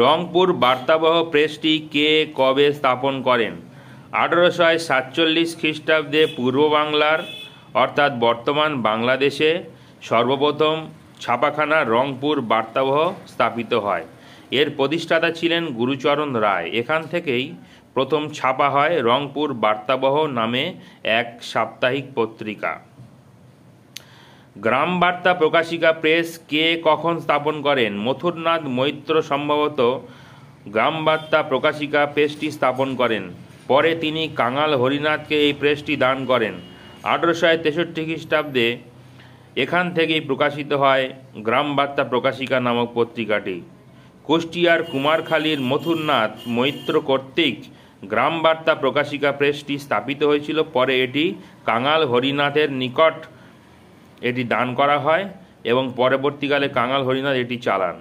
রংপুর বার্তাবহ প্রেসটি কে কবে স্থাপন করেন? 1847 খ্রিস্টাব্দে পূর্ব বাংলার অর্থাৎ বর্তমান বাংলাদেশে সর্বপ্রথম ছাপাখানা রংপুর বার্তাবহ স্থাপিত হয়। এর প্রতিষ্ঠাতা ছিলেন গুরুচরণ রায়। এখান থেকেই প্রথম ছাপা হয় রংপুর বার্তাবহ নামে এক সাপ্তাহিক পত্রিকা। গ্রাম বার্তা প্রকাশিকা প্রেস কে কখন স্থাপন করেন? মথুরনাথ মৈত্র সম্ভবত গ্রাম বার্তা প্রকাশিকা প্রেসটি স্থাপন করেন। পরে তিনি কাঙাল হরিনাথকে এই প্রেসটি দান করেন। 1863 খ্রিস্টাব্দে এখান থেকেই প্রকাশিত হয় গ্রাম বার্তা প্রকাশিকা নামক পত্রিকাটি। কুষ্টিয়ার কুমারখালীর মথুরনাথ মৈত্র কর্তৃক গ্রাম বার্তা প্রকাশিকা প্রেসটি স্থাপিত হয়েছিল। পরে এটি কাঙাল হরিনাথের নিকট এটি দান করা হয় এবং পরবর্তীকালে কাঙাল হরিনাথ এটি চালান।